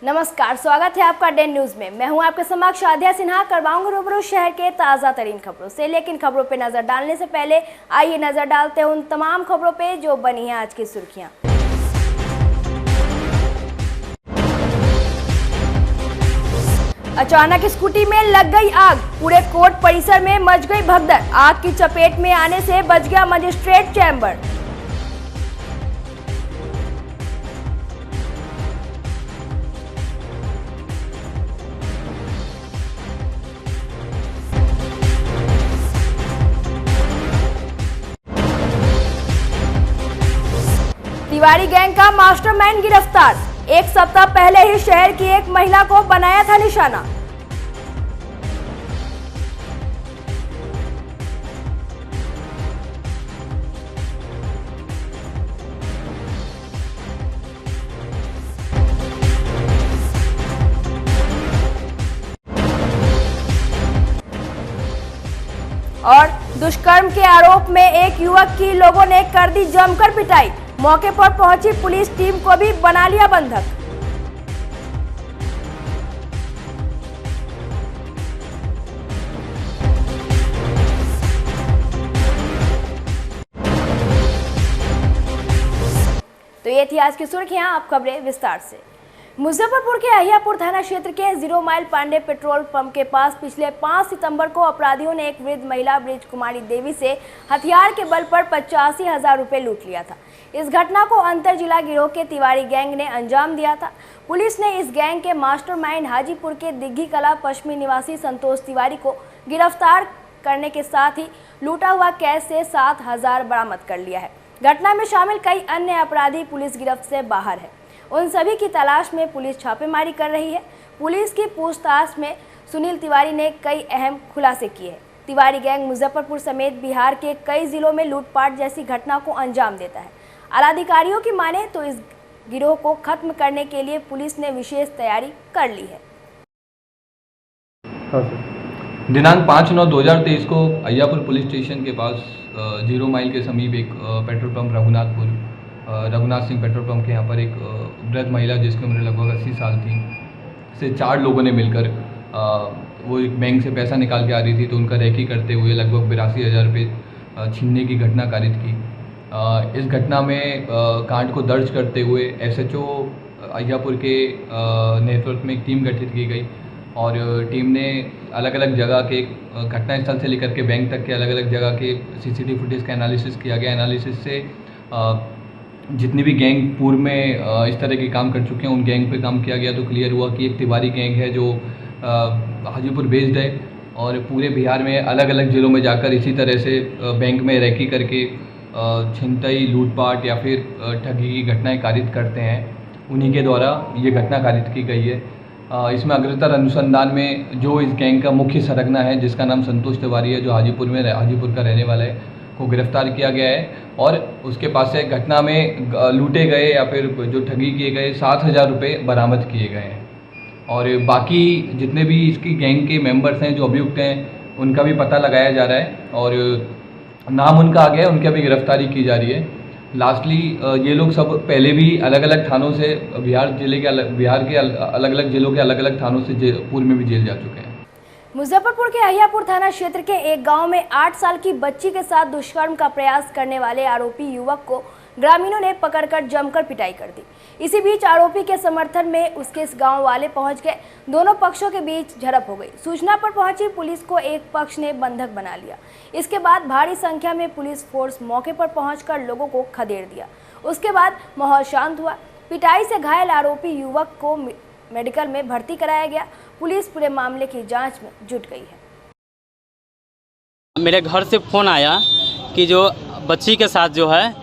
नमस्कार, स्वागत है आपका डे न्यूज में। मैं हूं आपके समक्ष आध्या सिन्हा। करवाऊंगा रूबरू शहर के ताज़ा तरीन खबरों से, लेकिन खबरों पे नजर डालने से पहले आइए नजर डालते हैं उन तमाम खबरों पे जो बनी हैं आज की सुर्खियां। अचानक स्कूटी में लग गई आग, पूरे कोर्ट परिसर में मच गई भगदड़। आग की चपेट में आने से बच गया मजिस्ट्रेट चैम्बर। तिवारी गैंग का मास्टरमाइंड गिरफ्तार। एक सप्ताह पहले ही शहर की एक महिला को बनाया था निशाना। और दुष्कर्म के आरोप में एक युवक की लोगों ने कर दी जमकर पिटाई। मौके पर पहुंची पुलिस टीम को भी बना लिया बंधक। तो ये थी आज की सुर्खियां। अब खबरें विस्तार से। मुजफ्फरपुर के अहियापुर थाना क्षेत्र के 0 माइल पांडे पेट्रोल पंप के पास पिछले 5 सितंबर को अपराधियों ने एक वृद्ध महिला ब्रिज कुमारी देवी से हथियार के बल पर 85,000 रुपए लूट लिया था। इस घटना को अंतर जिला गिरोह के तिवारी गैंग ने अंजाम दिया था। पुलिस ने इस गैंग के मास्टरमाइंड हाजीपुर के दिग्घी कला पश्चिमी निवासी संतोष तिवारी को गिरफ्तार करने के साथ ही लूटा हुआ कैश से 7,000 बरामद कर लिया है। घटना में शामिल कई अन्य अपराधी पुलिस गिरफ्त से बाहर है। उन सभी की तलाश में पुलिस छापेमारी कर रही है। पुलिस की पूछताछ में सुनील तिवारी ने कई अहम खुलासे किए हैं। तिवारी गैंग मुजफ्फरपुर समेत बिहार के कई जिलों में लूटपाट जैसी घटना को अंजाम देता है। आलाधिकारियों की माने तो इस गिरोह को खत्म करने के लिए पुलिस ने विशेष तैयारी कर ली है। दिनांक 5/9/2023 को अहियापुर पुलिस स्टेशन के पास 0 माइल के समीप एक petrol pump Raghunath Singh petrol pump के यहाँ पर एक वृद्ध महिला जिसकी उम्र लगभग 80 साल थी से 4 लोगों ने मिलकर वो एक बैंक से पैसा निकाल के आ रही थी, तो उनका रेकी करते हुए लगभग 82,000 रुपये छीनने की घटना कारित की। इस घटना में कांड को दर्ज करते हुए SHO अहियापुर के नेतृत्व में एक टीम गठित की गई और टीम ने अलग अलग जगह के घटना स्थल से लेकर के बैंक तक के अलग अलग जगह के CCTV फुटेज का एनालिसिस किया गया। एनालिसिस से जितनी भी गैंग पूर्व में इस तरह के काम कर चुके हैं उन गैंग पे काम किया गया, तो क्लियर हुआ कि एक तिवारी गैंग है जो हाजीपुर बेस्ड है और पूरे बिहार में अलग अलग ज़िलों में जाकर इसी तरह से बैंक में रैकी करके छिनतई, लूटपाट या फिर ठगी की घटनाएं कारित करते हैं। उन्हीं के द्वारा ये घटना कारित की गई है। इसमें अग्रतर अनुसंधान में जो इस गैंग का मुख्य सरगना है जिसका नाम संतोष तिवारी है, जो हाजीपुर का रहने वाला है, को गिरफ्तार किया गया है और उसके पास से घटना में लूटे गए या फिर जो ठगी किए गए 7,000 रुपये बरामद किए गए हैं। और बाकी जितने भी इसकी गैंग के मेंबर्स हैं जो अभियुक्त हैं उनका भी पता लगाया जा रहा है और नाम उनका आ गया है, उनकी भी गिरफ्तारी की जा रही है। लास्टली ये लोग सब पहले भी अलग अलग थानों से बिहार के अलग अलग जिलों के अलग अलग थानों से पूर्व में भी जेल जा चुके हैं। मुजफ्फरपुर के अहियापुर थाना क्षेत्र के एक गांव में 8 साल की बच्ची के साथ दुष्कर्म का प्रयास करने वाले आरोपी युवक को ग्रामीणों ने पकड़कर जमकर पिटाई कर दी। इसी बीच आरोपी के समर्थन में उसके इस गांव वाले पहुंच गए। दोनों पक्षों के बीच झड़प हो गई। सूचना पर पहुंची पुलिस को एक पक्ष ने बंधक बना लिया। इसके बाद भारी संख्या में पुलिस फोर्स मौके पर पहुंचकर लोगों को खदेड़ दिया। उसके बाद माहौल शांत हुआ। पिटाई से घायल आरोपी युवक को मेडिकल में भर्ती कराया गया। पुलिस पूरे मामले की जांच में जुट गई है। मेरे घर से फ़ोन आया कि जो बच्ची के साथ जो है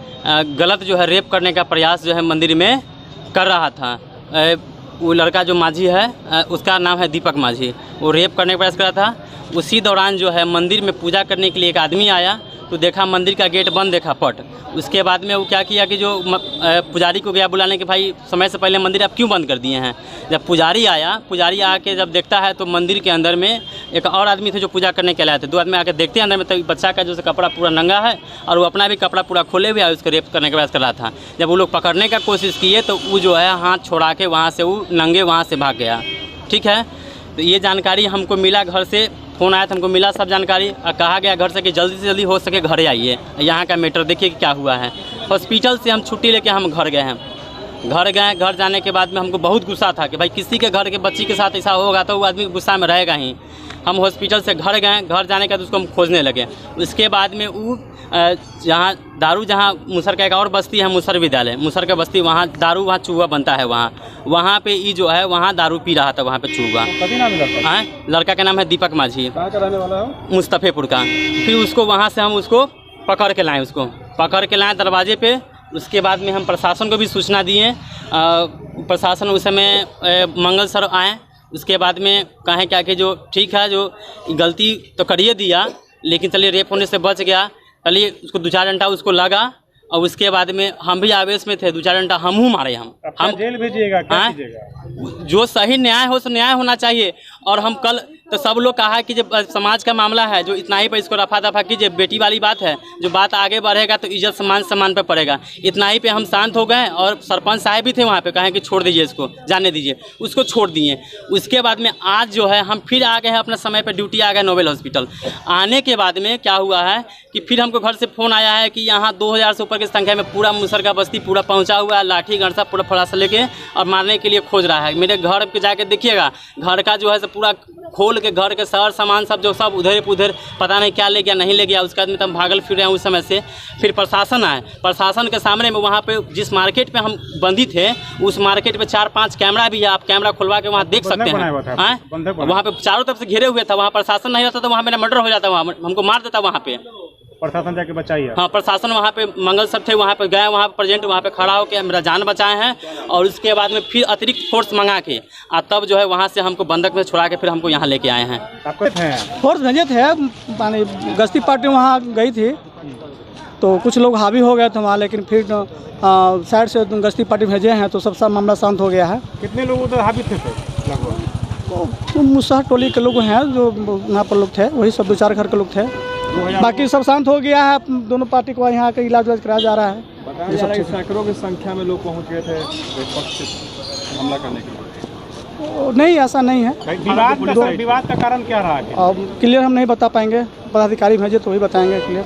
गलत जो है रेप करने का प्रयास जो है मंदिर में कर रहा था। वो लड़का जो माझी है उसका नाम है दीपक माझी, वो रेप करने का प्रयास कर रहा था। उसी दौरान जो है मंदिर में पूजा करने के लिए एक आदमी आया तो देखा मंदिर का गेट बंद, देखा पट। उसके बाद में वो क्या किया कि जो पुजारी को गया बुलाने के भाई समय से पहले मंदिर आप क्यों बंद कर दिए हैं। जब पुजारी आया, पुजारी आके जब देखता है तो मंदिर के अंदर में एक और आदमी थे जो पूजा करने के लिए आए थे। 2 आदमी आके देखते हैं अंदर में, तभी बच्चा का जो कपड़ा पूरा नंगा है और वो अपना भी कपड़ा पूरा खोले हुए है, उसको रेप करने का प्रयास कर रहा था। जब वो लोग पकड़ने का कोशिश किए तो वो जो है हाथ छोड़ा के वहाँ से वो नंगे वहाँ से भाग गया। ठीक है, तो ये जानकारी हमको मिला, घर से फ़ोन आया था, हमको मिला सब जानकारी और कहा गया घर से कि जल्दी से जल्दी हो सके घरे आइए। यहाँ का मैटर देखिए कि क्या हुआ है। हॉस्पिटल से हम छुट्टी लेके हम घर गए हैं। घर गए, घर जाने के बाद में हमको बहुत गुस्सा था कि भाई किसी के घर के बच्ची के साथ ऐसा होगा तो वो आदमी गुस्सा में रहेगा ही। हम हॉस्पिटल से घर गए, घर जाने के बाद उसको हम खोजने लगे। उसके बाद में वो जहाँ दारू, जहाँ मुसर का एक और बस्ती है मुसर विद्यालय, मुसर का बस्ती, वहाँ दारू, वहाँ चूहा बनता है, वहाँ पे ये जो है वहाँ दारू पी रहा था वहाँ पे चूहा। हाँ, लड़का का नाम है दीपक माझी, कहाँ का रहने वाला है? मुस्तफ़ेपुर का। फिर उसको वहाँ से हम उसको पकड़ के लाए दरवाजे पे। उसके बाद में हम प्रशासन को भी सूचना दिए। प्रशासन उस समय मंगल सर आए। उसके बाद में कहें क्या कि जो ठीक है, जो गलती तो करिए दिया, लेकिन चलिए रेप होने से बच गया, चलिए उसको 2-4 घंटा उसको लगा। और उसके बाद में हम भी आवेश में थे, 2-4 घंटा हमहू मारे। हम जेल भेजिएगा, क्या कीजिएगा? जो सही न्याय हो सो न्याय होना चाहिए। और हम कल तो सब लोग कहा कि जब समाज का मामला है, जो इतना ही पे इसको रफा दफा कीजिए, बेटी वाली बात है, जो बात आगे बढ़ेगा तो इज्जत सम्मान पे पड़ेगा। इतना ही पे हम शांत हो गए। और सरपंच साहब भी थे वहाँ पे, कहें कि छोड़ दीजिए इसको, जाने दीजिए, उसको छोड़ दिए। उसके बाद में आज जो है हम फिर आ गए हैं अपना समय पे ड्यूटी, आ गए नोबेल हॉस्पिटल। आने के बाद में क्या हुआ है कि फिर हमको घर से फ़ोन आया है कि यहाँ 2000 से ऊपर की संख्या में पूरा मुसर का बस्ती पूरा पहुँचा हुआ है, लाठी गंडसा पूरा फरासा लेके और मारने के लिए खोज रहा है। मेरे घर पे जाके देखिएगा, घर का जो है सब पूरा खोल के, घर के सार सामान सब जो सब उधर पता नहीं क्या ले गया नहीं ले गया। उसके बाद में तो हम भागल फिर रहे हैं उस समय से। फिर प्रशासन आए, प्रशासन के सामने में वहाँ पे जिस मार्केट पे हम बंदी थे, उस मार्केट पे 4-5 कैमरा भी है, आप कैमरा खुलवा के वहाँ देख सकते हैं। वहाँ पे चारों तरफ से घिरे हुए था। वहाँ प्रशासन नहीं रहता तो वहाँ मेरा मर्डर हो जाता, वहाँ हमको मार देता वहाँ पे। प्रशासन जाके बचाइए। हाँ, प्रशासन वहाँ पे मंगल सर थे, वहाँ पे गए, वहाँ पे प्रेजेंट, वहाँ पे खड़ा होकर मेरा जान बचाए हैं। और उसके बाद में फिर अतिरिक्त फोर्स मंगा के तब जो है वहाँ से हमको बंधक में छुड़ा के फिर हमको यहाँ लेके आए हैं। आपको फोर्स भेजे थे, माने गश्ती पार्टी वहाँ गई थी तो कुछ लोग हावी हो गए थे वहाँ, लेकिन फिर साइड से गश्ती पार्टी भेजे हैं तो सब मामला शांत हो गया है। कितने लोग उधर हावी थे लगभग? मुसहर टोली के लोग हैं जो यहाँ पर लोग थे, वही सब 2-4 घर के लोग थे। बाकी सब शांत हो गया है। दोनों पार्टी को यहाँ का इलाज कराया जा रहा है। बताया जा रहा है सैकड़ों की संख्या में लोग पहुँच गए थे विपक्ष से हमला करने के लिए। नहीं, ऐसा नहीं है। विवाद का कारण क्या रहा है? क्लियर हम नहीं बता पाएंगे, पदाधिकारी भेजे तो वही बताएंगे क्लियर।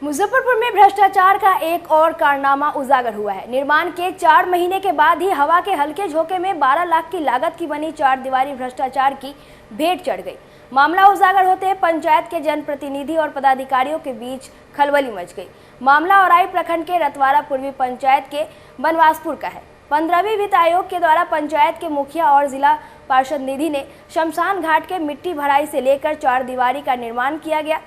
मुजफ्फरपुर में भ्रष्टाचार का एक और कारनामा उजागर हुआ है। निर्माण के 4 महीने के बाद ही हवा के हल्के झोंके में 12 लाख की लागत की बनी 4 दीवारी भ्रष्टाचार की भेंट चढ़ गई। मामला उजागर होते पंचायत के जनप्रतिनिधि और पदाधिकारियों के बीच खलबली मच गई। मामला औराई प्रखंड के रतवारा पूर्वी पंचायत के बनवासपुर का है। 15वीं वित्त आयोग के द्वारा पंचायत के मुखिया और जिला पार्षद निधि ने शमशान घाट के मिट्टी भराई से लेकर 4 दीवारी का निर्माण किया गया।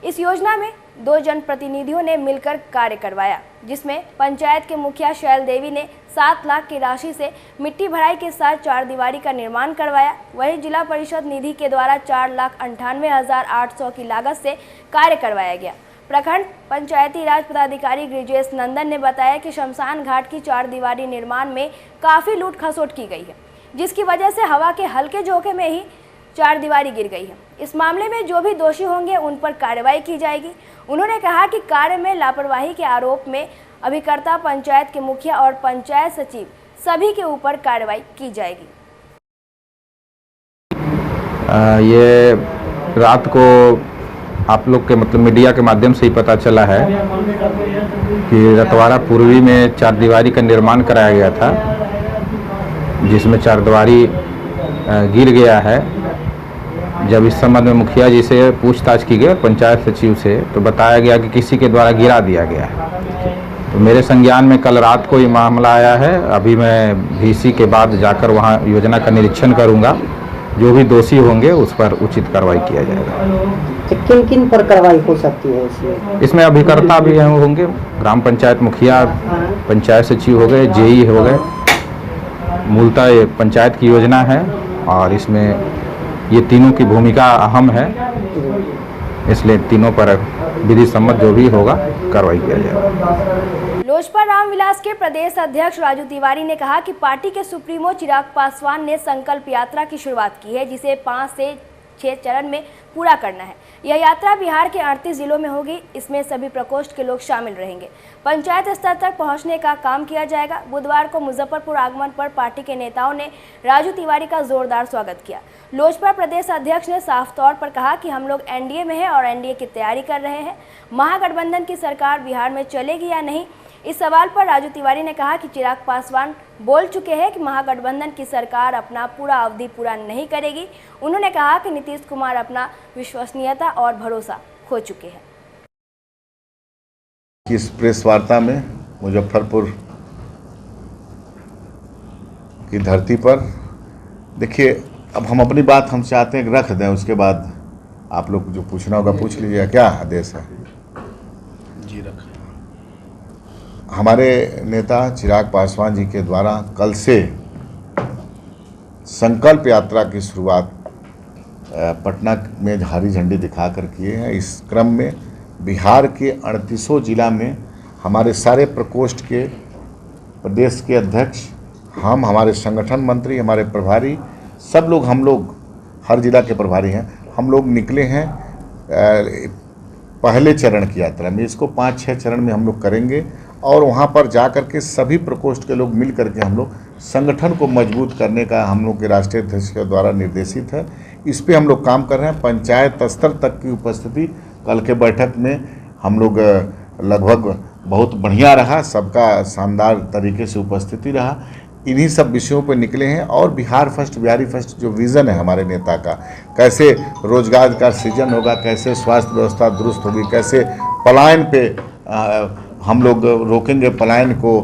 इस योजना में 2 जनप्रतिनिधियों ने मिलकर कार्य करवाया, जिसमें पंचायत के मुखिया शैल देवी ने 7 लाख की राशि से मिट्टी भराई के साथ 4 दीवारी का निर्माण करवाया। वहीं जिला परिषद निधि के द्वारा 4,98,800 की लागत से कार्य करवाया गया। प्रखंड पंचायती राज पदाधिकारी गिरिजेश नंदन ने बताया कि शमशान घाट की 4 दीवारी निर्माण में काफ़ी लूट खसोट की गई है, जिसकी वजह से हवा के हल्के झोंके में ही 4 दीवारी गिर गई है। इस मामले में जो भी दोषी होंगे उन पर कार्रवाई की जाएगी। उन्होंने कहा कि कार्य में लापरवाही के आरोप में अभिकर्ता, पंचायत के मुखिया और पंचायत सचिव सभी के ऊपर कार्रवाई की जाएगी। ये रात को आप लोग के मतलब मीडिया के माध्यम से ही पता चला है कि रतवारा पूर्वी में 4 दीवारी का निर्माण कराया गया था, जिसमें 4 दीवारी गिर गया है। जब इस संबंध में मुखिया जी से पूछताछ की गई, पंचायत सचिव से, तो बताया गया कि किसी के द्वारा गिरा दिया गया है। तो मेरे संज्ञान में कल रात को ये मामला आया है। अभी मैं VC के बाद जाकर वहाँ योजना का निरीक्षण करूँगा। जो भी दोषी होंगे उस पर उचित कार्रवाई किया जाएगा। किन किन पर कार्रवाई हो सकती है इसमें अभिकर्ता भी होंगे, ग्राम पंचायत मुखिया, पंचायत सचिव हो गए, JE हो गए। मूलतः ये पंचायत की योजना है और इसमें ये तीनों की भूमिका अहम है। इसलिए तीनों पर विधि सम्मत जो भी होगा कार्रवाई किया जाएगा। लोजपा रामविलास के प्रदेश अध्यक्ष राजू तिवारी ने कहा कि पार्टी के सुप्रीमो चिराग पासवान ने संकल्प यात्रा की शुरुआत की है, जिसे 5 से 6 चरण में पूरा करना है। यह यात्रा बिहार के 38 जिलों में होगी। इसमें सभी प्रकोष्ठ के लोग शामिल रहेंगे। पंचायत स्तर तक पहुंचने का काम किया जाएगा। बुधवार को मुजफ्फरपुर आगमन पर पार्टी के नेताओं ने राजू तिवारी का जोरदार स्वागत किया। लोजपा प्रदेश अध्यक्ष ने साफ तौर पर कहा कि हम लोग एनडीए में हैं और एनडीए की तैयारी कर रहे हैं। महागठबंधन की सरकार बिहार में चलेगी या नहीं, इस सवाल पर राजू तिवारी ने कहा कि चिराग पासवान बोल चुके हैं कि महागठबंधन की सरकार अपना पूरा अवधि पूरा नहीं करेगी। उन्होंने कहा कि नीतीश कुमार अपना विश्वसनीयता और भरोसा खो चुके हैं। इस प्रेस वार्ता में मुजफ्फरपुर की धरती पर देखिए, अब हम अपनी बात हम चाहते हैं कि रख दें, उसके बाद आप लोग जो पूछना होगा पूछ लीजिएगा। क्या आदेश है? जी रख। हमारे नेता चिराग पासवान जी के द्वारा कल से संकल्प यात्रा की शुरुआत पटना में हरी झंडी दिखाकर किए हैं। इस क्रम में बिहार के 38 जिला में हमारे सारे प्रकोष्ठ के प्रदेश के अध्यक्ष, हमारे संगठन मंत्री, हमारे प्रभारी, सब लोग, हम लोग हर जिला के प्रभारी हैं, हम लोग निकले हैं पहले चरण की यात्रा में। इसको 5-6 चरण में हम लोग करेंगे और वहाँ पर जा कर के सभी प्रकोष्ठ के लोग मिल करके हम लोग संगठन को मजबूत करने का हम लोग के राष्ट्रीय अध्यक्ष के द्वारा निर्देशित है। इस पे हम लोग काम कर रहे हैं। पंचायत स्तर तक की उपस्थिति कल के बैठक में हम लोग लगभग बहुत बढ़िया रहा, सबका शानदार तरीके से उपस्थिति रहा। इन्हीं सब विषयों पर निकले हैं और बिहार फर्स्ट, बिहारी फर्स्ट जो विज़न है हमारे नेता का, कैसे रोजगार का सृजन होगा, कैसे स्वास्थ्य व्यवस्था दुरुस्त होगी, कैसे पलायन पे हम लोग रोकेंगे पलायन को।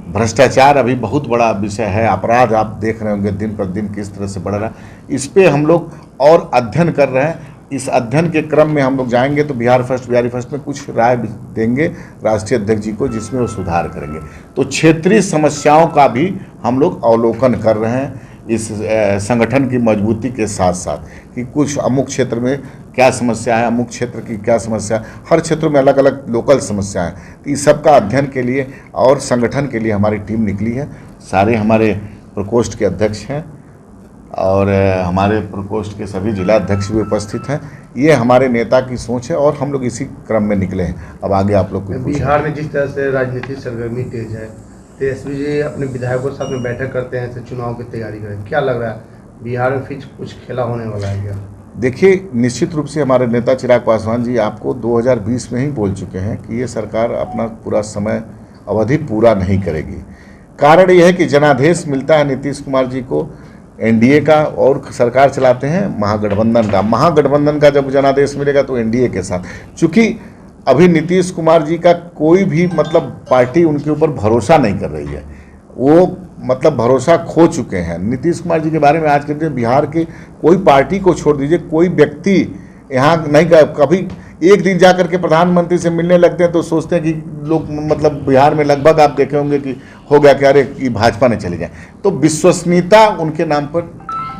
भ्रष्टाचार अभी बहुत बड़ा विषय है, अपराध आप देख रहे होंगे दिन पर दिन किस तरह से बढ़ रहा है। इस पे हम लोग और अध्ययन कर रहे हैं। इस अध्ययन के क्रम में हम लोग जाएंगे तो बिहार फर्स्ट, बिहारी फर्स्ट में कुछ राय देंगे राष्ट्रीय अध्यक्ष जी को, जिसमें वो सुधार करेंगे। तो क्षेत्रीय समस्याओं का भी हम लोग अवलोकन कर रहे हैं इस संगठन की मजबूती के साथ साथ, कि कुछ अमुक क्षेत्र में क्या समस्या है, अमुक क्षेत्र की क्या समस्या, हर क्षेत्र में अलग अलग लोकल समस्याएं। तो इस सब का अध्ययन के लिए और संगठन के लिए हमारी टीम निकली है। सारे हमारे प्रकोष्ठ के अध्यक्ष हैं और हमारे प्रकोष्ठ के सभी जिला अध्यक्ष भी उपस्थित हैं। ये हमारे नेता की सोच है और हम लोग इसी क्रम में निकले हैं। अब आगे आप लोग बिहार में जिस तरह से राजनीतिक सरगर्मी तेज है, तेजस्वी जी अपने विधायकों के साथ में बैठक करते हैं तो चुनाव की तैयारी करें, क्या लग रहा है बिहार में फिर कुछ खेला होने वाला है क्या? देखिए, निश्चित रूप से हमारे नेता चिराग पासवान जी आपको 2020 में ही बोल चुके हैं कि ये सरकार अपना पूरा समय अवधि पूरा नहीं करेगी। कारण यह है कि जनादेश मिलता है नीतीश कुमार जी को एनडीए का और सरकार चलाते हैं महागठबंधन का। महागठबंधन का जब जनादेश मिलेगा तो एनडीए के साथ। चूँकि अभी नीतीश कुमार जी का कोई भी पार्टी उनके ऊपर भरोसा नहीं कर रही है, वो भरोसा खो चुके हैं। नीतीश कुमार जी के बारे में आज के दिन बिहार के कोई पार्टी को छोड़ दीजिए, कोई व्यक्ति यहाँ नहीं गया। कभी एक दिन जा कर के प्रधानमंत्री से मिलने लगते हैं तो सोचते हैं कि लोग बिहार में लगभग आप देखे होंगे कि हो गया कि अरे कि भाजपा ने चले जाए। तो विश्वसनीयता उनके नाम पर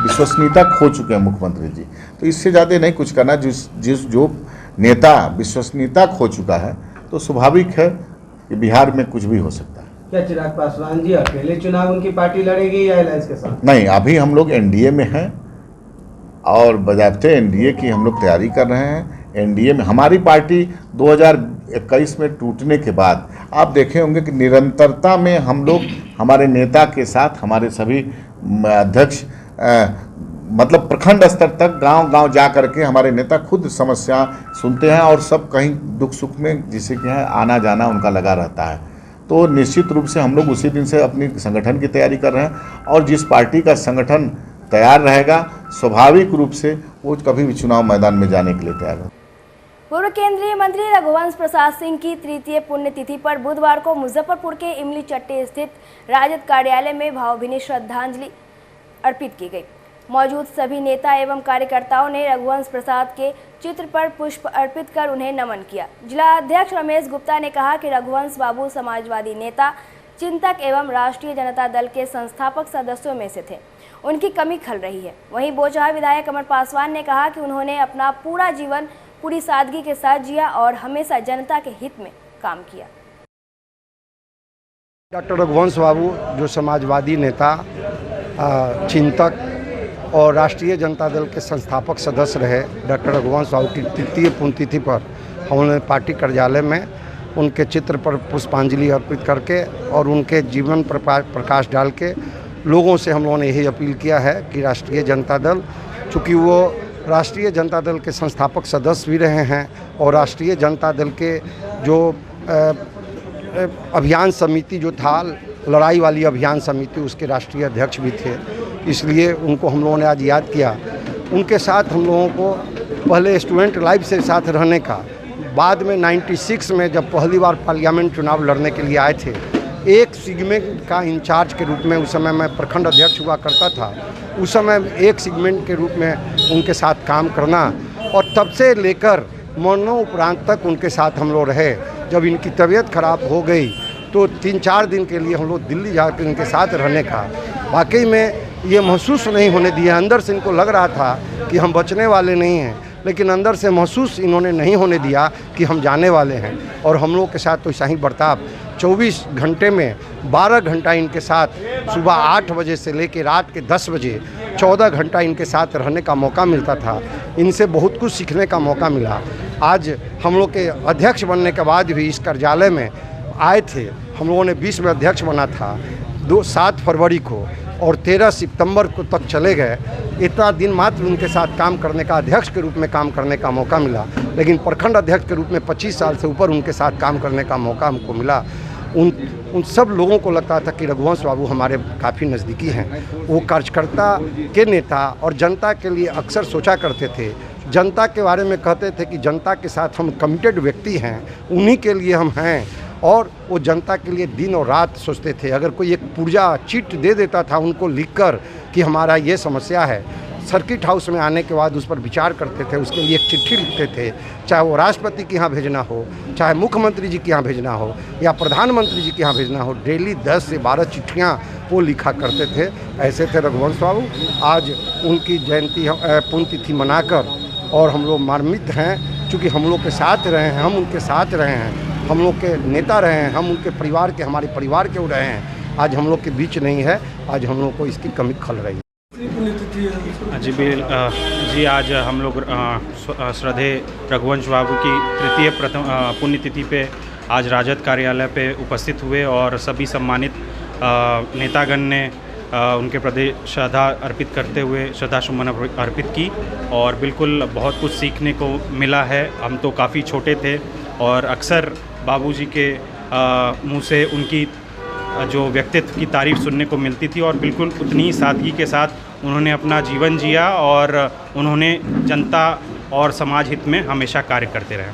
विश्वसनीयता खो चुके हैं मुख्यमंत्री जी। तो इससे ज़्यादा नहीं कुछ करना। जो नेता विश्वसनीयता खो चुका है तो स्वाभाविक है कि बिहार में कुछ भी हो सकता है। क्या चिराग पासवान जी अकेले चुनाव उनकी पार्टी लड़ेगी या अलायंस के साथ? नहीं, अभी हम लोग एनडीए में हैं और बजाते एनडीए की हम लोग तैयारी कर रहे हैं। एनडीए में हमारी पार्टी 2021 में टूटने के बाद आप देखे होंगे कि निरंतरता में हम लोग हमारे नेता के साथ हमारे सभी अध्यक्ष प्रखंड स्तर तक गांव-गांव जा करके हमारे नेता खुद समस्या सुनते हैं और सब कहीं दुख सुख में जिसे कि है आना जाना उनका लगा रहता है। तो निश्चित रूप से हम लोग उसी दिन से अपनी संगठन की तैयारी कर रहे हैं और जिस पार्टी का संगठन तैयार रहेगा स्वाभाविक रूप से वो कभी भी चुनाव मैदान में जाने के लिए तैयार है। पूर्व केंद्रीय मंत्री रघुवंश प्रसाद सिंह की तृतीय पुण्यतिथि पर बुधवार को मुजफ्फरपुर के इमली चट्टी स्थित राजद कार्यालय में भावभीनी श्रद्धांजलि अर्पित की गई। मौजूद सभी नेता एवं कार्यकर्ताओं ने रघुवंश प्रसाद के चित्र पर पुष्प अर्पित कर उन्हें नमन किया। जिला अध्यक्ष रमेश गुप्ता ने कहा कि रघुवंश बाबू समाजवादी नेता, चिंतक एवं राष्ट्रीय जनता दल के संस्थापक सदस्यों में से थे। उनकी कमी खल रही है। वहीं बोचहा विधायक अमर पासवान ने कहा कि उन्होंने अपना पूरा जीवन पूरी सादगी के साथ जिया और हमेशा जनता के हित में काम किया। डॉक्टर रघुवंश बाबू जो समाजवादी नेता, चिंतक और राष्ट्रीय जनता दल के संस्थापक सदस्य रहे, डॉक्टर रघुवंश बाबू की तृतीय पुण्यतिथि पर हमने पार्टी कार्यालय में उनके चित्र पर पुष्पांजलि अर्पित करके और उनके जीवन पर प्रकाश डाल के लोगों से हम लोगों ने यही अपील किया है कि राष्ट्रीय जनता दल, चूँकि वो राष्ट्रीय जनता दल के संस्थापक सदस्य भी रहे हैं और राष्ट्रीय जनता दल के जो अभियान समिति जो था, लड़ाई वाली अभियान समिति, उसके राष्ट्रीय अध्यक्ष भी थे, इसलिए उनको हम लोगों ने आज याद किया। उनके साथ हम लोगों को पहले स्टूडेंट लाइफ से साथ रहने का, बाद में 96 में जब पहली बार पार्लियामेंट चुनाव लड़ने के लिए आए थे, एक सेगमेंट का इंचार्ज के रूप में, उस समय मैं प्रखंड अध्यक्ष हुआ करता था, उस समय एक सेगमेंट के रूप में उनके साथ काम करना और तब से लेकर मरणोपरांत तक उनके साथ हम लोग रहे। जब इनकी तबीयत खराब हो गई तो 3-4 दिन के लिए हम लोग दिल्ली जाकर इनके साथ रहने का, वाकई में ये महसूस नहीं होने दिया। अंदर से इनको लग रहा था कि हम बचने वाले नहीं हैं, लेकिन अंदर से महसूस इन्होंने नहीं होने दिया कि हम जाने वाले हैं। और हम लोग के साथ तो ऐसा ही बर्ताव 24 घंटे में 12 घंटा इनके साथ, सुबह 8 बजे से लेकर रात के 10 बजे 14 घंटा इनके साथ रहने का मौका मिलता था। इनसे बहुत कुछ सीखने का मौका मिला। आज हम लोग के अध्यक्ष बनने के बाद भी इस कार्यालय में आए थे, हम लोगों ने 20 में अध्यक्ष बना था 7 फरवरी को और 13 सितंबर को तक चले गए। इतना दिन मात्र उनके साथ काम करने का, अध्यक्ष के रूप में काम करने का मौका मिला, लेकिन प्रखंड अध्यक्ष के रूप में 25 साल से ऊपर उनके साथ काम करने का मौका हमको मिला। उन सब लोगों को लगता था कि रघुवंश बाबू हमारे काफ़ी नज़दीकी हैं। वो कार्यकर्ता के नेता और जनता के लिए अक्सर सोचा करते थे, जनता के बारे में कहते थे कि जनता के साथ हम कमिटेड व्यक्ति हैं, उन्हीं के लिए हम हैं, और वो जनता के लिए दिन और रात सोचते थे। अगर कोई एक पुर्जा चिट दे देता था उनको लिखकर कि हमारा ये समस्या है, सर्किट हाउस में आने के बाद उस पर विचार करते थे, उसके लिए एक चिट्ठी लिखते थे, चाहे वो राष्ट्रपति के यहाँ भेजना हो, चाहे मुख्यमंत्री जी के यहाँ भेजना हो या प्रधानमंत्री जी के यहाँ भेजना हो, डेली 10 से 12 चिट्ठियाँ वो लिखा करते थे। ऐसे थे रघुवंश बाबू। आज उनकी जयंती पुण्यतिथि मनाकर और हम लोग मर्मित हैं, चूँकि हम लोग के साथ रहे हैं, हम उनके साथ रहे हैं, हम लोग के नेता रहे हैं, हम उनके परिवार के, हमारे परिवार के रहे हैं। आज हम लोग के बीच नहीं है, आज हम लोग को इसकी कमी खल रही है। जी आज हम लोग श्रद्धेय रघुवंश बाबू की तृतीय पुण्यतिथि पे आज राजद कार्यालय पे उपस्थित हुए और सभी सम्मानित नेतागण ने उनके प्रति श्रद्धा अर्पित करते हुए श्रद्धा सुमन अर्पित की और बिल्कुल बहुत कुछ सीखने को मिला है। हम तो काफ़ी छोटे थे और अक्सर बाबूजी के मुंह से उनकी जो व्यक्तित्व की तारीफ सुनने को मिलती थी और बिल्कुल उतनी ही सादगी के साथ उन्होंने अपना जीवन जिया और उन्होंने जनता और समाज हित में हमेशा कार्य करते रहे।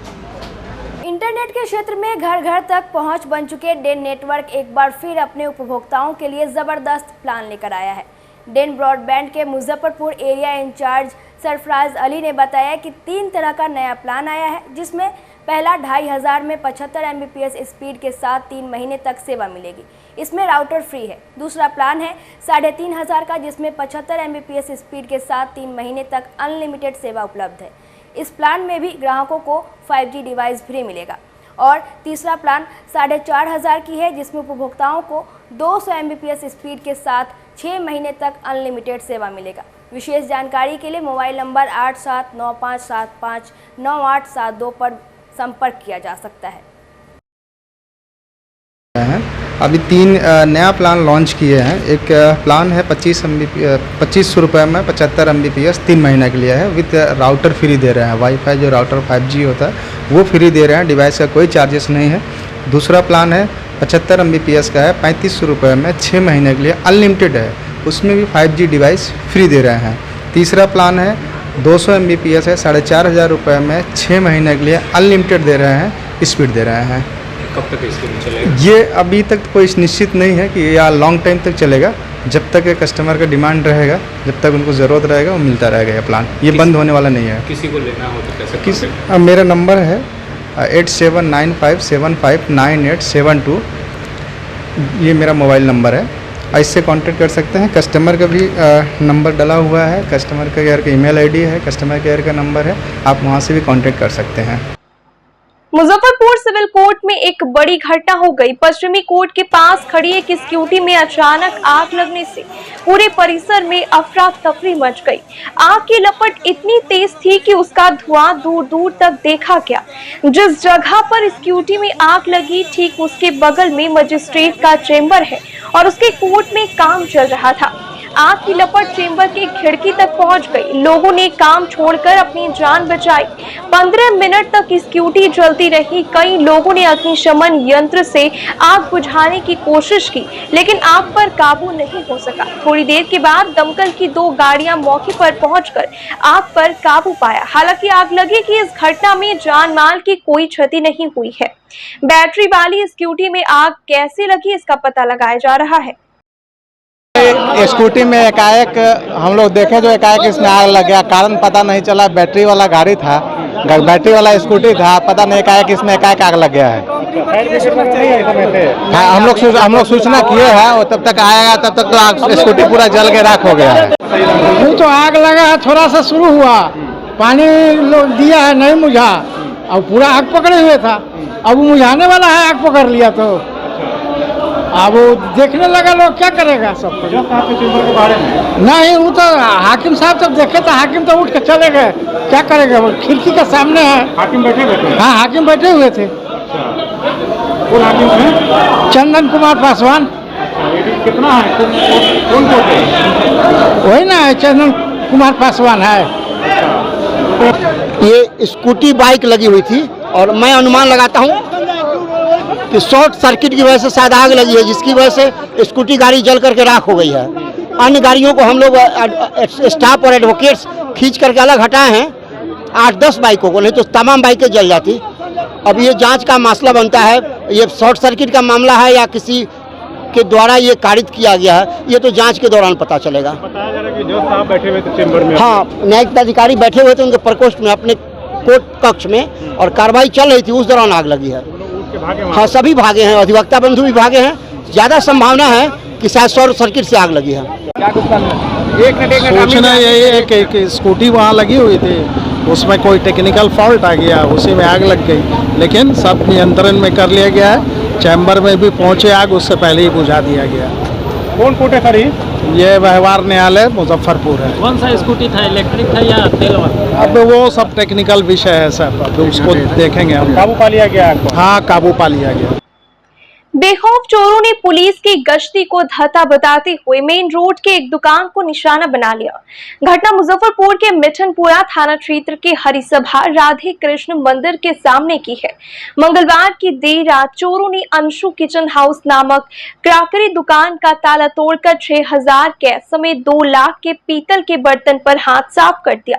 इंटरनेट के क्षेत्र में घर घर तक पहुंच बन चुके डेन नेटवर्क एक बार फिर अपने उपभोक्ताओं के लिए ज़बरदस्त प्लान लेकर आया है। डेन ब्रॉडबैंड के मुजफ्फरपुर एरिया इंचार्ज सरफराज अली ने बताया कि 3 तरह का नया प्लान आया है, जिसमें पहला 2500 में 75 Mbps स्पीड के साथ 3 महीने तक सेवा मिलेगी। इसमें राउटर फ्री है। दूसरा प्लान है 3500 का, जिसमें 75 Mbps स्पीड के साथ 3 महीने तक अनलिमिटेड सेवा उपलब्ध है। इस प्लान में भी ग्राहकों को 5G डिवाइस फ्री मिलेगा। और तीसरा प्लान 4500 की है, जिसमें उपभोक्ताओं को 200 Mbps स्पीड के साथ 6 महीने तक अनलिमिटेड सेवा मिलेगा। विशेष जानकारी के लिए मोबाइल नंबर 8795759872 पर संपर्क किया जा सकता है। अभी 3 नया प्लान लॉन्च किए हैं। एक प्लान है 2500 रुपये में 75 Mbps 3 महीने के लिए है, विथ राउटर फ्री दे रहे हैं। वाईफाई जो राउटर 5G होता है वो फ्री दे रहे हैं, डिवाइस का कोई चार्जेस नहीं है। दूसरा प्लान है 75 Mbps का है, 3500 रुपये में 6 महीने के लिए अनलिमिटेड है, उसमें भी 5G डिवाइस फ्री दे रहे हैं। तीसरा प्लान है 200 Mbps है, 4500 रुपये में 6 महीने के लिए अनलिमिटेड दे रहे हैं, स्पीड दे रहे हैं। कब तक इसके लिए चलेगा? ये अभी तक कोई निश्चित नहीं है कि या लॉन्ग टाइम तक चलेगा। जब तक कस्टमर का डिमांड रहेगा, जब तक उनको ज़रूरत रहेगा, वो मिलता रहेगा। ये प्लान ये बंद होने वाला नहीं है। किसी को लेना हो तो कैसे? मेरा नंबर है 8795759872। ये मेरा मोबाइल नंबर है इससे कांटेक्ट कर सकते हैं। कस्टमर का भी नंबर डला हुआ है, कस्टमर केयर का ईमेल आईडी है, कस्टमर केयर का नंबर है, आप वहां से भी कांटेक्ट कर सकते हैं। मुजफ्फरपुर सिविल कोर्ट में एक बड़ी घटना हो गई। पश्चिमी कोर्ट के पास खड़ी एक स्कूटी में अचानक आग लगने से पूरे परिसर में अफरा तफरी मच गई। आग की लपट इतनी तेज थी कि उसका धुआं दूर दूर तक देखा गया। जिस जगह पर स्कूटी में आग लगी ठीक उसके बगल में मजिस्ट्रेट का चेंबर है और उसके कोर्ट में काम चल रहा था। आग की लपट चेंबर की खिड़की तक पहुंच गई। लोगों ने काम छोड़कर अपनी जान बचाई। 15 मिनट तक स्कूटी जलती रही। कई लोगों ने अग्निशमन यंत्र से आग बुझाने की कोशिश की, लेकिन आग पर काबू नहीं हो सका। थोड़ी देर के बाद दमकल की 2 गाड़ियां मौके पर पहुंचकर आग पर काबू पाया। हालांकि आग लगी कि इस घटना में जान माल की कोई क्षति नहीं हुई है। बैटरी वाली स्कूटी में आग कैसे लगी इसका पता लगाया जा रहा है। स्कूटी में एकाएक हम लोग देखे जो एकाएक इसमें आग लग गया, कारण पता नहीं चला। बैटरी वाला गाड़ी था, बैटरी वाला स्कूटी था, पता नहीं एकाएक इसमें एकाएक आग लग गया है। हम लोग सूचना किए हैं और तब तक आएगा, तब तक तो स्कूटी पूरा जल के राख हो गया है। वो तो आग लगा है, थोड़ा सा शुरू हुआ, पानी लोग दिया है, नहीं मुझा, अब पूरा आग पकड़े हुए था। अब वो मुझाने वाला है, आग पकड़ लिया तो अब वो देखने लगा लोग, क्या करेगा सब कुछ। नहीं, वो तो हाकिम साहब जब देखे तो हाकिम तो उठ के चले गए, क्या करेगा, वो खिड़की के सामने है। हाकिम बैठे हुए थे? हाँ, हाकिम बैठे हुए थे। कौन हाकिम थे? चंदन कुमार पासवान। कितना है, कौन कोर्ट है? वही ना, चंदन कुमार पासवान है। ये स्कूटी बाइक लगी हुई थी और मैं अनुमान लगाता हूँ कि शॉर्ट सर्किट की वजह से शायद आग लगी है, जिसकी वजह से स्कूटी गाड़ी जल करके राख हो गई है। अन्य गाड़ियों को हम लोग स्टाफ और एडवोकेट्स खींच करके अलग हटाए हैं, 8-10 बाइकों को, नहीं तो तमाम बाइकें जल जाती। अब ये जांच का मसला बनता है, ये शॉर्ट सर्किट का मामला है या किसी के द्वारा ये कारित किया गया है, ये तो जांच के दौरान पता चलेगा। बताया जा रहा है कि जो साहब बैठे हुए थे चेंबर में, हाँ, न्यायिक अधिकारी बैठे हुए थे उनके प्रकोष्ठ में, अपने कोर्ट कक्ष में, और कार्रवाई चल रही थी, उस दौरान आग लगी है। हाँ, सभी भागे हैं, अधिवक्ता बंधु भी भागे हैं। ज़्यादा संभावना है कि शायद शॉर्ट सर्किट से आग लगी है। सूचना यही है कि स्कूटी वहाँ लगी हुई थी, उसमें कोई टेक्निकल फॉल्ट आ गया, उसी में आग लग गई, लेकिन सब नियंत्रण में कर लिया गया है। चैम्बर में भी पहुँचे आग, उससे पहले ही बुझा दिया गया। कौन कोर्ट है सर? ये व्यवहार न्यायालय मुजफ्फरपुर है। कौन सा स्कूटी था, इलेक्ट्रिक था या तेल वाला? अब वो सब टेक्निकल विषय है सर, अब उसको देखेंगे हम। काबू पा लिया गया आपको? हाँ, काबू पा लिया गया। बेखौफ चोरों ने पुलिस की गश्ती को धता बताते हुए मेन रोड के एक दुकान को निशाना बना लिया। घटना मुजफ्फरपुर के मिठनपुरा थाना क्षेत्र के हरिसभा राधे कृष्ण मंदिर के सामने की है। मंगलवार की देर रात चोरों ने अंशु किचन हाउस नामक क्रॉकरी दुकान का ताला तोड़कर 6000 कैश समेत 2 लाख के पीतल के बर्तन पर हाथ साफ कर दिया।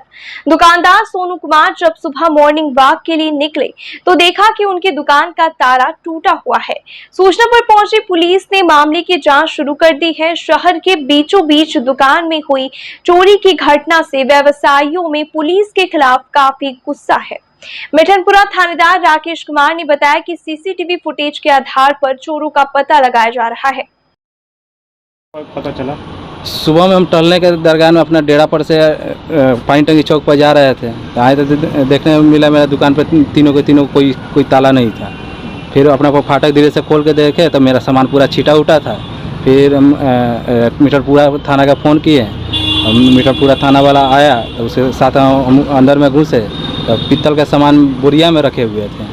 दुकानदार सोनू कुमार जब सुबह मॉर्निंग वॉक के लिए निकले तो देखा कि उनकी दुकान का ताला टूटा हुआ है। सूचना पर पहुंची पुलिस ने मामले की जांच शुरू कर दी है। शहर के बीचों बीच दुकान में हुई चोरी की घटना से व्यवसायियों में पुलिस के खिलाफ काफी गुस्सा है। मिठनपुरा थानेदार राकेश कुमार ने बताया कि सीसीटीवी फुटेज के आधार पर चोरों का पता लगाया जा रहा है। पता चला सुबह में हम टहलने के दरगान में अपना डेरा पर से पानी टंकी चौक पर जा रहे थे, आए तो देखने में मिला मेरा दुकान पर तीनों के कोई ताला नहीं था। फिर अपना फाटक धीरे से खोल के देखे तो मेरा सामान पूरा छीटा उटा था। फिर हम मिठनपुरा थाना का फ़ोन किए, मिठनपुरा थाना वाला आया तो उसके साथ हम अंदर में घुसे तो पीतल का सामान बोरिया में रखे हुए थे।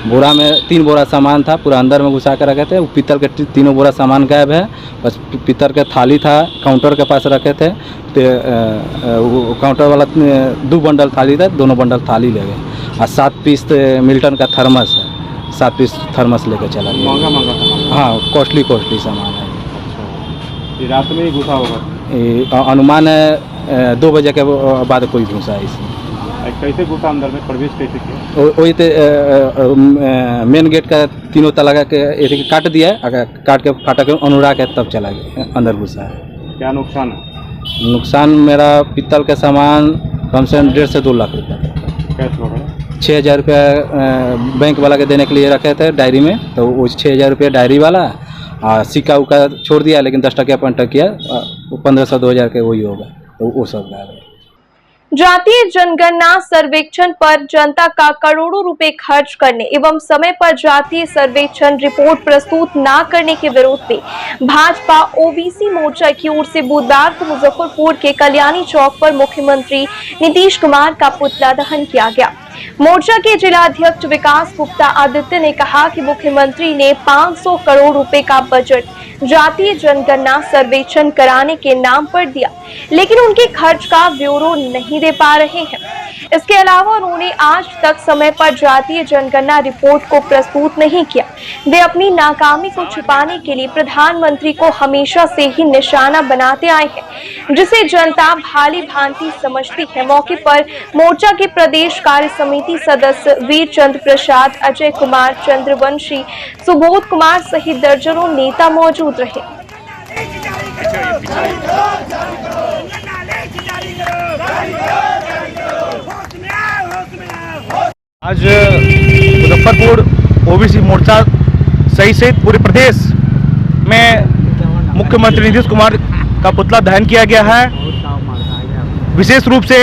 बोरा में 3 बोरा सामान था, पूरा अंदर में घुसा कर रखे थे। वो पीतल के 3 बोरा सामान गायब है, बस पीतल का थाली था, काउंटर के पास रखे थे। तो काउंटर वाला 2 बंडल थाली था, दोनों बंडल थाली ले गए और 7 पीस मिल्टन का थर्मस है, 7 पीस थर्मस लेकर चला गया। महंगा सामान? हाँ, कॉस्टली सामान है। ये रात में ही घुसा होगा? अनुमान है 2 बजे के बाद कोई घुसा है इसमें। कैसे घुसा अंदर में, प्रवेश कैसे किया? वही तो मेन गेट का 3 ताला के काट दिया, काट के फाटक अनुराग है तब चला गया, अंदर घुसा है। क्या नुकसान है? नुकसान मेरा पीतल का सामान कम से कम 1.5 से 2 लाख रुपये। कैश वगैरह? 6000 रुपया बैंक वाला के देने के लिए रखे थे डायरी में, तो वो 6000 रुपया डायरी वाला सिक्का उक्का छोड़ दिया, लेकिन 10 टकिया 5 टकिया 1500 2000 के वही होगा, तो वो सब ला रहे हैं। जातीय जनगणना सर्वेक्षण पर जनता का करोड़ों रुपए खर्च करने एवं समय पर जातीय सर्वेक्षण रिपोर्ट प्रस्तुत न करने के विरोध में भाजपा ओबीसी मोर्चा की ओर से बुधवार को मुजफ्फरपुर के कल्याणी चौक पर मुख्यमंत्री नीतीश कुमार का पुतला दहन किया गया। मोर्चा के जिलाध्यक्ष विकास गुप्ता आदित्य ने कहा कि मुख्यमंत्री ने 500 करोड़ रुपए का बजट जातीय जनगणना सर्वेक्षण कराने के नाम पर दिया, लेकिन उनके खर्च का ब्यौरा नहीं दे पा रहे हैं। इसके अलावा उन्होंने आज तक समय पर जातीय जनगणना रिपोर्ट को प्रस्तुत नहीं किया। वे अपनी नाकामी को छिपाने के लिए प्रधानमंत्री को हमेशा से ही निशाना बनाते आए हैं, जिसे जनता भाली भांति समझती है। मौके पर मोर्चा के प्रदेश कार्य समिति सदस्य वीर चंद्र प्रसाद, अजय कुमार, चंद्रवंशी, सुबोध कुमार सहित दर्जनों नेता मौजूद रहे। आज मुजफ्फरपुर ओबीसी मोर्चा सहित पूरे प्रदेश में मुख्यमंत्री नीतीश कुमार का पुतला दहन किया गया है। विशेष रूप से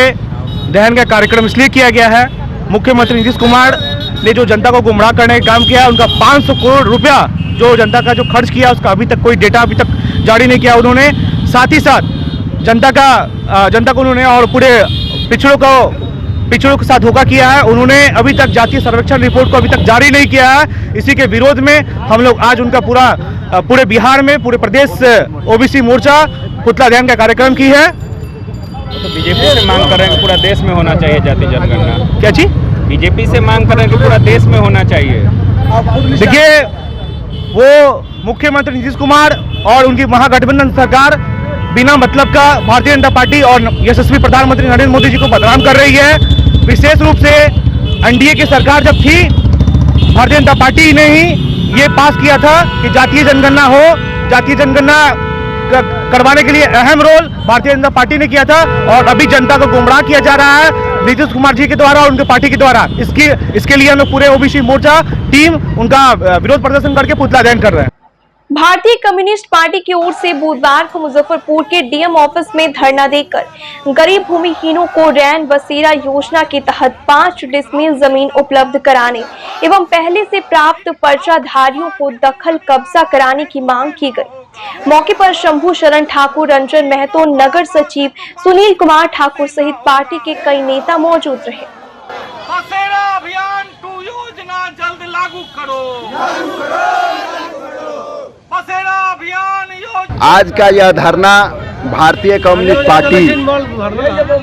दहन का कार्यक्रम इसलिए किया गया है, मुख्यमंत्री नीतीश कुमार ने जो जनता को गुमराह करने का काम किया, उनका 500 करोड़ रुपया जो जनता का जो खर्च किया, उसका अभी तक कोई डेटा अभी तक जारी नहीं किया उन्होंने। साथ ही साथ जनता को उन्होंने और पूरे पिछड़ों के साथ धोखा किया है। उन्होंने अभी तक जातीय सर्वेक्षण रिपोर्ट को अभी तक जारी नहीं किया है। इसी के विरोध में हम लोग आज उनका पूरे बिहार में पूरे प्रदेश ओबीसी मोर्चा पुतला दहन का कार्यक्रम की है। तो बीजेपी से मांग कर रहे हैं कि पूरा देश में होना चाहिए जातीय जनगणना। क्या चीज? बीजेपी से मांग कर रहे हैं कि पूरा देश में होना चाहिए। देखिए, वो मुख्यमंत्री नीतीश कुमार और उनकी महागठबंधन सरकार बिना मतलब का भारतीय जनता पार्टी और यशस्वी प्रधानमंत्री नरेंद्र मोदी जी को बदनाम कर रही है। विशेष रूप से एनडीए की सरकार जब थी, भारतीय जनता पार्टी ने ही ये पास किया था कि जातीय जनगणना हो। जातीय जनगणना करवाने के लिए अहम रोल भारतीय जनता पार्टी ने किया था, और अभी जनता को गुमराह किया जा रहा है नीतीश कुमार जी के द्वारा और उनके पार्टी के द्वारा। इसके लिए हम लोग पूरे ओबीसी मोर्चा टीम उनका विरोध प्रदर्शन करके पुतला दहन कर रहे हैं। भारतीय कम्युनिस्ट पार्टी की ओर से बुधवार को मुजफ्फरपुर के डीएम ऑफिस में धरना देकर गरीब भूमिहीनों को रैन बसेरा योजना के तहत 5 डिसमिल जमीन उपलब्ध कराने एवं पहले से प्राप्त पर्चाधारियों को दखल कब्जा कराने की मांग की गई। मौके पर शंभू शरण ठाकुर, रंजन महतो, नगर सचिव सुनील कुमार ठाकुर सहित पार्टी के कई नेता मौजूद रहे। बसेरा अभियान 2 योजना जल्द लागू करो। बसेरा अभियान आज का यह धरना भारतीय कम्युनिस्ट पार्टी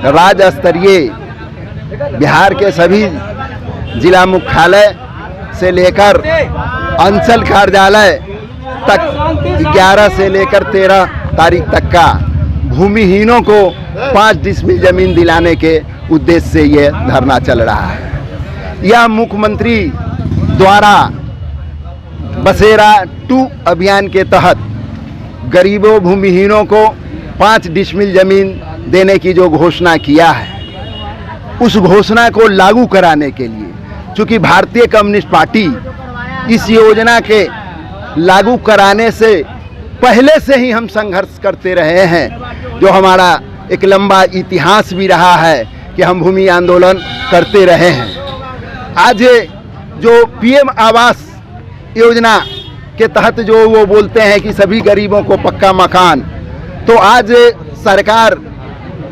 राज्य स्तरीय बिहार के सभी जिला मुख्यालय से लेकर अंचल कार्यालय तक 11 से लेकर 13 तारीख तक का भूमिहीनों को 5 डिसमिल जमीन दिलाने के उद्देश्य से यह धरना चल रहा है। यह मुख्यमंत्री द्वारा बसेरा 2 अभियान के तहत गरीबों भूमिहीनों को 5 डिसमिल जमीन देने की जो घोषणा किया है, उस घोषणा को लागू कराने के लिए, चूँकि भारतीय कम्युनिस्ट पार्टी इस योजना के लागू कराने से पहले से ही हम संघर्ष करते रहे हैं, जो हमारा एक लंबा इतिहास भी रहा है कि हम भूमि आंदोलन करते रहे हैं। आज जो पीएम आवास योजना के तहत जो वो बोलते हैं कि सभी गरीबों को पक्का मकान, तो आज सरकार,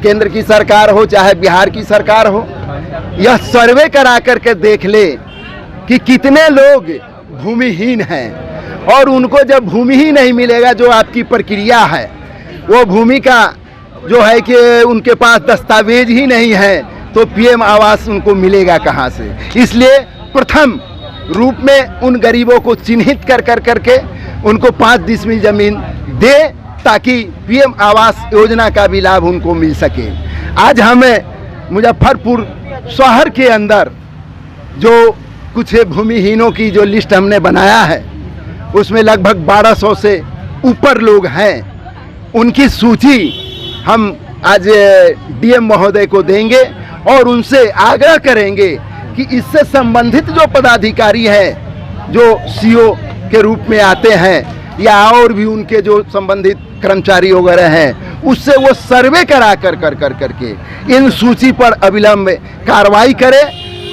केंद्र की सरकार हो चाहे बिहार की सरकार हो, यह सर्वे करा करके देख ले कि कितने लोग भूमिहीन हैं, और उनको जब भूमि ही नहीं मिलेगा, जो आपकी प्रक्रिया है वो भूमि का जो है कि उनके पास दस्तावेज ही नहीं है, तो पीएम आवास उनको मिलेगा कहाँ से। इसलिए प्रथम रूप में उन गरीबों को चिन्हित करके उनको 5 डिसमिल जमीन दे, ताकि पीएम आवास योजना का भी लाभ उनको मिल सके। आज हमें मुजफ्फरपुर शहर के अंदर जो कुछ भूमिहीनों की जो लिस्ट हमने बनाया है, उसमें लगभग 1200 से ऊपर लोग हैं। उनकी सूची हम आज डीएम महोदय को देंगे और उनसे आग्रह करेंगे कि इससे संबंधित जो पदाधिकारी हैं, जो सीओ के रूप में आते हैं, या और भी उनके जो संबंधित कर्मचारी वगैरह हैं उससे वो सर्वे करा करके इन सूची पर अविलंब कार्रवाई करे,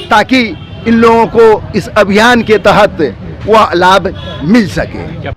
ताकि इन लोगों को इस अभियान के तहत वह लाभ मिल सके।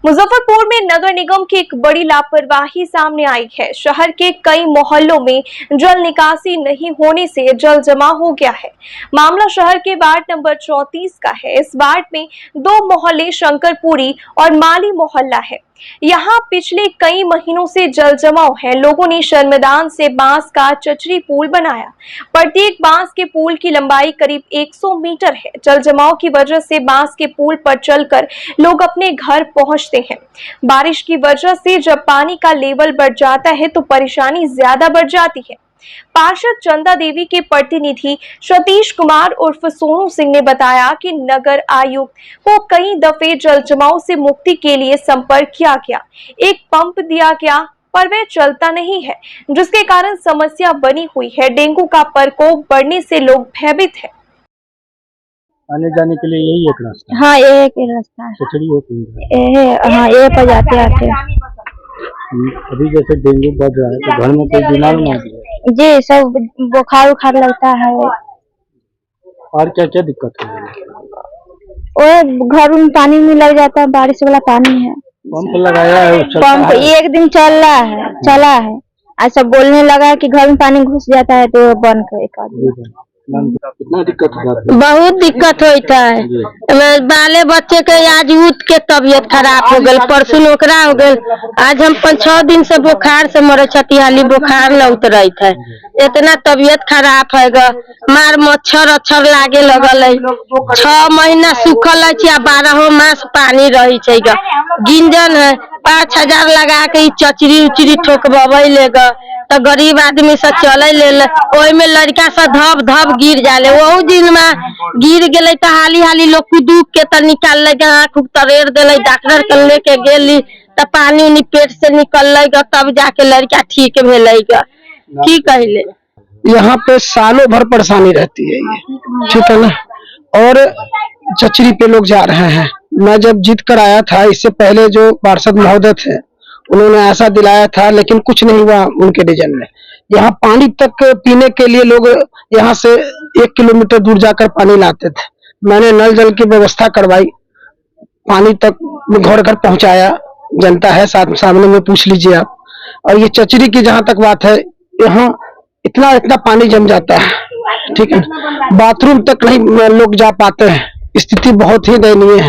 मुजफ्फरपुर में नगर निगम की एक बड़ी लापरवाही सामने आई है। शहर के कई मोहल्लों में जल निकासी नहीं होने से जल जमाव हो गया है। मामला शहर के वार्ड नंबर 34 का है। इस वार्ड में 2 मोहल्ले शंकरपुरी और माली मोहल्ला है। यहाँ पिछले कई महीनों से जल जमाव है। लोगों ने शर्मदान से बांस का चचरी पुल बनाया। प्रत्येक बांस के पुल की लंबाई करीब 100 मीटर है। जल जमाव की वजह से बांस के पुल पर चलकर लोग अपने घर पहुंचते हैं। बारिश की वजह से जब पानी का लेवल बढ़ जाता है तो परेशानी ज्यादा बढ़ जाती है। पार्षद चंदा देवी के प्रतिनिधि सतीश कुमार उर्फ सोनू सिंह ने बताया कि नगर आयुक्त को कई दफे जल जमाव से मुक्ति के लिए संपर्क किया गया। एक पंप दिया गया पर वह चलता नहीं है, जिसके कारण समस्या बनी हुई है। डेंगू का प्रकोप बढ़ने से लोग भयभीत है। आने जाने के लिए यही एक रास्ता? हाँ, एक ही रास्ता है। चचड़ी होती है? हाँ, ये पर जाते आते। अभी जैसे डेंगू बढ़ रहा है तो घर में कोई बीमार नहीं है? जी, सब बुखार उखार लगता है। और क्या क्या दिक्कत है? और घर में पानी में लग जाता है, बारिश वाला पानी है। पंप लगाया है? पंप एक दिन चला है। ऐसा बोलने लगा कि घर में पानी घुस जाता है तो बंद कर। कितना दिक्कत होता है? बहुत दिक्कत होता है। बाले बच्चे के आज उठ के तबीयत खराब हो गई, परसों ओकरा हो गई। आज हम 5-6 दिन से बुखार से मरे, छतिहाली बुखार न उतरत है। इतना तबीयत खराब है ग, मार मच्छर अक्षर लागे लगल है। 6 महीना सूखल है, 12 मास पानी रही है ग। गिंजन है 5000 लगा के चचरी उचरी ठोकबे ले ग, तो गरीब आदमी से चले ले। ओहि में लड़का से धब धब गिर जाले। वही दिन में गिर गए तो हाली हाली लोग कुदूक के तो निकाल आँख तरेर दिले। डॉक्टर के लेके गेली तो पानी उनी पेट से निकल तब जाके लड़का ठीक भेल। की कहले यहाँ पे सालों भर परेशानी रहती है ये, ठीक है ना। और चचरी पे लोग जा रहे हैं। मैं जब जीत कर आया था, इससे पहले जो पार्षद महोदय थे उन्होंने ऐसा दिलाया था, लेकिन कुछ नहीं हुआ उनके डिजाइन में। यहाँ पानी तक पीने के लिए लोग यहाँ से 1 किलोमीटर दूर जाकर पानी लाते थे। मैंने नल जल की व्यवस्था करवाई, पानी तक घर घर पहुंचाया। जनता है सामने में, पूछ लीजिए आप। और ये चचरी की जहां तक बात है, यहाँ इतना पानी जम जाता है, ठीक है। बाथरूम तक नहीं लोग जा पाते हैं। स्थिति बहुत ही दयनीय है।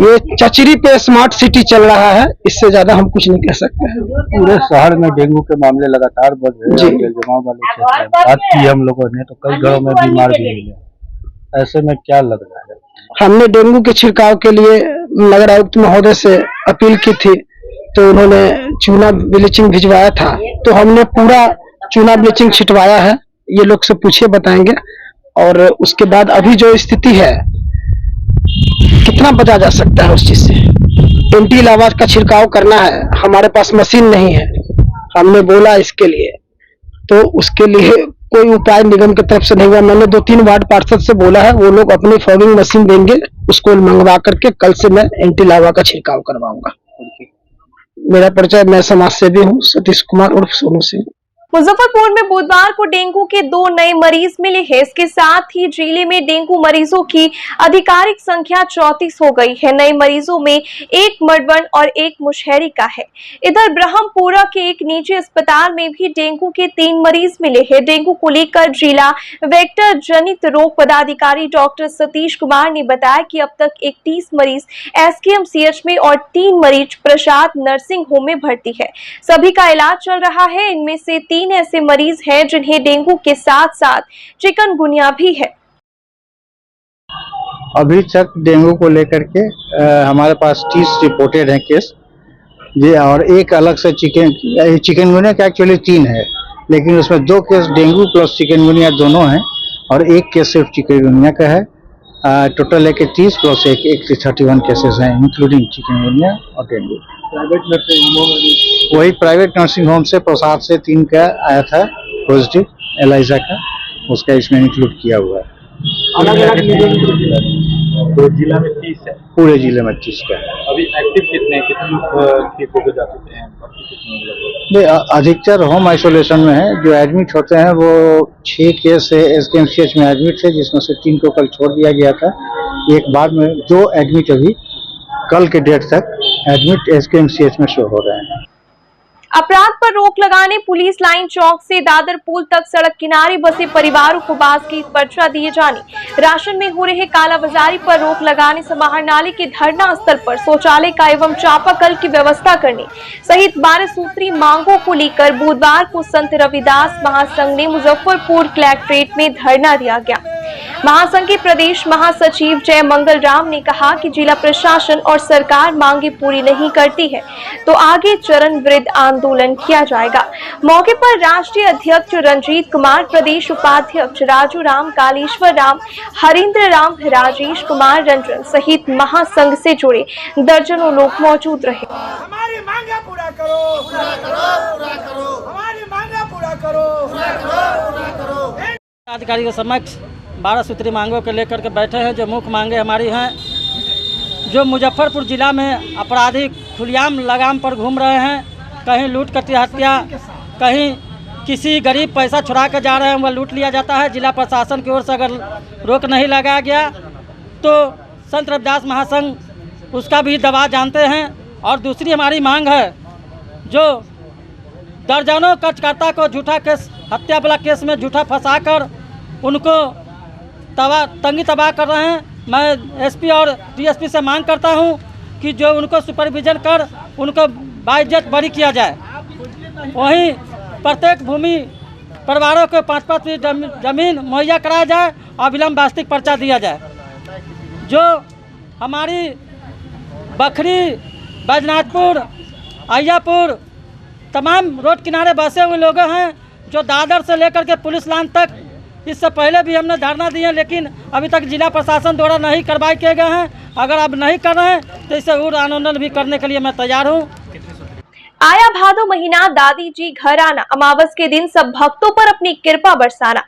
ये चचरी पे स्मार्ट सिटी चल रहा है, इससे ज्यादा हम कुछ नहीं कह सकते हैं। पूरे शहर में डेंगू के मामले लगातार बढ़ रहे हैं। जमाव वाले क्षेत्र में बात की हम लोगों ने, तो कई घरों में बीमार भी हुए। ऐसे में क्या लग रहा है? हमने डेंगू के छिड़काव के लिए नगर आयुक्त महोदय से अपील की थी, तो उन्होंने चूना ब्लीचिंग भिजवाया था। तो हमने पूरा चूना ब्लीचिंग छिटवाया है। ये लोग से पूछिए, बताएंगे। और उसके बाद अभी जो स्थिति है, कितना बचा जा सकता है उस चीज से। एंटी लावा का छिड़काव करना है, हमारे पास मशीन नहीं है। हमने बोला इसके लिए, तो उसके लिए कोई उपाय निगम की तरफ से नहीं हुआ। मैंने 2-3 वार्ड पार्षद से बोला है, वो लोग अपनी फॉगिंग मशीन देंगे, उसको मंगवा करके कल से मैं एंटी लावा का छिड़काव करवाऊंगा। मेरा परिचय, मैं समाज सेवी हूँ, सतीश कुमार उर्फ सोनू सिंह। मुजफ्फरपुर में बुधवार को डेंगू के 2 नए मरीज मिले हैं। इसके साथ ही जिले में डेंगू मरीजों की आधिकारिक संख्या 34 हो गई है। नए मरीजों में 1 मड़वन और 1 मुशहरी का है। इधर ब्रह्मपुरा के एक निजी अस्पताल में भी डेंगू के 3 मरीज मिले हैं। डेंगू को लेकर जिला वेक्टर जनित रोग पदाधिकारी डॉक्टर सतीश कुमार ने बताया कि अब तक 31 मरीज SKMCH में और 3 मरीज प्रसाद नर्सिंग होम में भर्ती है। सभी का इलाज चल रहा है। इनमें से 3 ऐसे मरीज हैं जिन्हें डेंगू के साथ साथ चिकनगुनिया भी है। अभी तक डेंगू को लेकर के हमारे पास 30 रिपोर्टेड हैं केस जी, और एक अलग से चिकनगुनिया का एक्चुअली 3 है, लेकिन उसमें 2 केस डेंगू प्लस चिकनगुनिया दोनों हैं और 1 केस सिर्फ चिकनगुनिया का है। टोटल 30 प्लस 1 31 केसेस हैं, इंक्लूडिंग चिकनगुनिया और डेंगू। प्राइवेट नर्सिंग होम में वही प्राइवेट नर्सिंग होम से प्रसाद से 3 का आया था पॉजिटिव एलाइजा का, उसका इसमें इंक्लूड किया हुआ है। अलग अलग तो जिला में 30 है, पूरे जिले में 30 का है। अभी एक्टिव कितने लोग ठीक होकर जा चुके हैं? नहीं, अधिकतर होम आइसोलेशन में है। जो एडमिट होते हैं वो 6 केस SKMCH में एडमिट थे, जिसमें से 3 को कल छोड़ दिया गया था। एक बाद में 2 एडमिट अभी कल के डेट तक एडमिट SKMCH में शो हो रहे हैं। अपराध पर रोक लगाने पुलिस लाइन चौक से दादर पुल तक सड़क किनारे बसे परिवारों को बास्केट पर्चा दिए जाने, राशन में हो रहे कालाबाजारी पर रोक लगाने, समाहरणालय के धरना स्थल पर शौचालय का एवं चापाकल की व्यवस्था करने सहित 12 सूत्री मांगों को लेकर बुधवार को संत रविदास महासंघ ने मुजफ्फरपुर कलेक्ट्रेट में धरना दिया गया। महासंघ के प्रदेश महासचिव जय मंगल राम ने कहा कि जिला प्रशासन और सरकार मांगे पूरी नहीं करती है तो आगे चरण वृद्ध आंदोलन किया जाएगा। मौके पर राष्ट्रीय अध्यक्ष रंजीत कुमार, प्रदेश उपाध्यक्ष राजू राम, कालेश्वर राम, हरिंद्र राम, राजेश कुमार रंजन सहित महासंघ से जुड़े दर्जनों लोग मौजूद रहे। हमारी मांगे पूरा करो, पूरा करो, पूरा करो, हमारी मांगे पूरा करो, पूरा करो, पूरा करो। अधिकारी के समक्ष 12 सूत्री मांगों को लेकर के बैठे हैं। जो मुख्य मांगे हमारी हैं, जो मुजफ्फरपुर जिला में अपराधी खुलेआम लगाम पर घूम रहे हैं, कहीं लूट हत्या, कहीं किसी गरीब पैसा छुड़ा कर जा रहे हैं वह लूट लिया जाता है। जिला प्रशासन की ओर से अगर रोक नहीं लगाया गया तो संत रविदास महासंघ उसका भी दबाव जानते हैं। और दूसरी हमारी मांग है, जो दर्जनों कर्जकर्ता को झूठा केस, हत्या वाला केस में झूठा फंसाकर उनको तंगी तबाह कर रहे हैं। मैं SP और DSP से मांग करता हूं कि जो उनको सुपरविजन कर उनको बाइज्जत बरी किया जाए। वहीं प्रत्येक भूमि परिवारों को 5-5 फीट जमीन मुहैया कराया जाए और विलम्ब वास्तविक पर्चा दिया जाए। जो हमारी बखरी, बैजनाथपुर, अय्यापुर तमाम रोड किनारे बसे हुए लोग हैं, जो दादर से लेकर के पुलिस लाइन तक इससे पहले भी हमने धरना दिए, लेकिन अभी तक जिला प्रशासन द्वारा नहीं कार्रवाई किए गए हैं। अगर अब नहीं कर रहे हैं तो इसे उग्र आंदोलन भी करने के लिए मैं तैयार हूँ। आया भादो महीना, दादी जी घर आना, अमावस के दिन सब भक्तों पर अपनी कृपा बरसाना।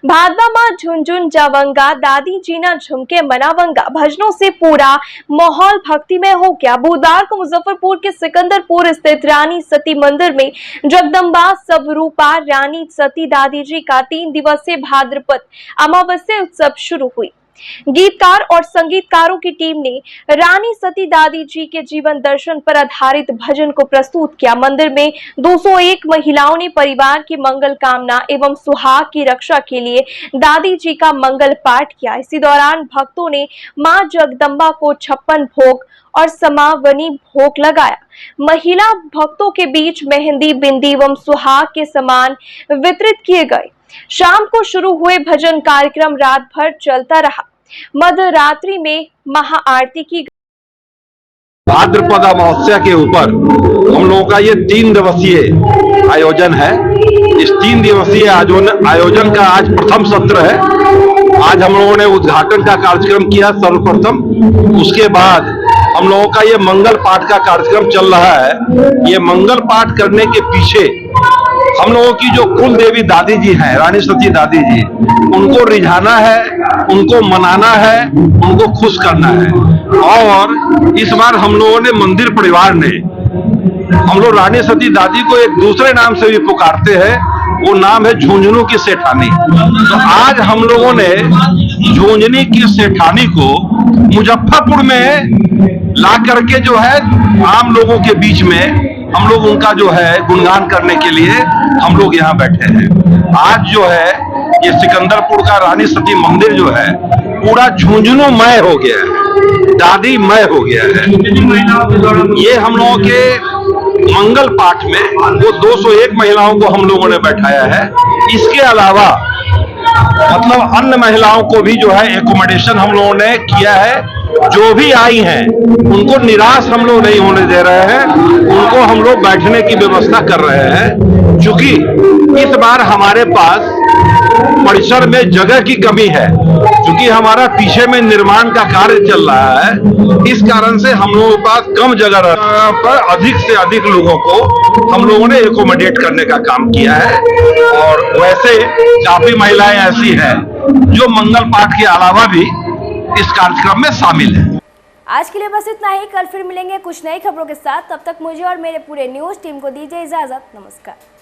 भादवा माँ झुनझुन जावंगा, दादी जी ना झुमके मनावंगा, भजनों से पूरा माहौल भक्तिमय हो गया। बुधवार को मुजफ्फरपुर के सिकंदरपुर स्थित रानी सती मंदिर में जगदम्बा स्वरूपा रानी सती दादी जी का 3 दिवसीय भाद्रपद अमावस्या उत्सव शुरू हुई। गीतकार और संगीतकारों की टीम ने रानी सती दादी जी के जीवन दर्शन पर आधारित भजन को प्रस्तुत किया। मंदिर में 201 महिलाओं ने परिवार की मंगल कामना एवं सुहाग की रक्षा के लिए दादी जी का मंगल पाठ किया। इसी दौरान भक्तों ने मां जगदम्बा को 56 भोग और समावनी भोग लगाया। महिला भक्तों के बीच मेहंदी, बिंदी एवं सुहाग के सामान वितरित किए गए। शाम को शुरू हुए भजन कार्यक्रम रात भर चलता रहा। मध्य रात्रि में महाआरती की। भाद्रपद अमावस्या के ऊपर हम लोगों का ये 3 दिवसीय आयोजन है। इस 3 दिवसीय आयोजन का आज प्रथम सत्र है। आज हम लोगों ने उद्घाटन का कार्यक्रम किया सर्वप्रथम। उसके बाद हम लोगों का ये मंगल पाठ का कार्यक्रम चल रहा है। ये मंगल पाठ करने के पीछे हम लोगों की जो कुल देवी दादी जी हैं, रानी सती दादी जी, उनको रिझाना है, उनको मनाना है, उनको खुश करना है। और इस बार हम लोगों ने मंदिर परिवार ने, हम लोग रानी सती दादी को एक दूसरे नाम से भी पुकारते हैं, वो नाम है झुंझुनू की सेठानी। तो आज हम लोगों ने झुंझुनी की सेठानी को मुजफ्फरपुर में ला करके जो है आम लोगों के बीच में हम लोग उनका जो है गुणगान करने के लिए हम लोग यहाँ बैठे हैं। आज जो है ये सिकंदरपुर का रानी सती मंदिर जो है पूरा झुंझुनूमय हो गया है, दादी मय हो गया है। ये हम लोगों के मंगल पाठ में वो 201 महिलाओं को हम लोगों ने बैठाया है। इसके अलावा मतलब अन्य महिलाओं को भी जो है एकोमोडेशन हम लोगों ने किया है। जो भी आई हैं उनको निराश हम लोग नहीं होने दे रहे हैं, उनको हम लोग बैठने की व्यवस्था कर रहे हैं। क्योंकि इस बार हमारे पास परिसर में जगह की कमी है, क्योंकि हमारा पीछे में निर्माण का कार्य चल रहा है। इस कारण से हम लोगों के पास कम जगह पर अधिक से अधिक लोगों को हम लोगों ने एकोमोडेट करने का काम किया है। और वैसे काफी महिलाएं ऐसी हैं जो मंगल पाठ के अलावा भी इस कार्यक्रम में शामिल है। आज के लिए बस इतना ही। कल फिर मिलेंगे कुछ नई खबरों के साथ। तब तक मुझे और मेरे पूरे न्यूज टीम को दीजिए इजाजत। नमस्कार।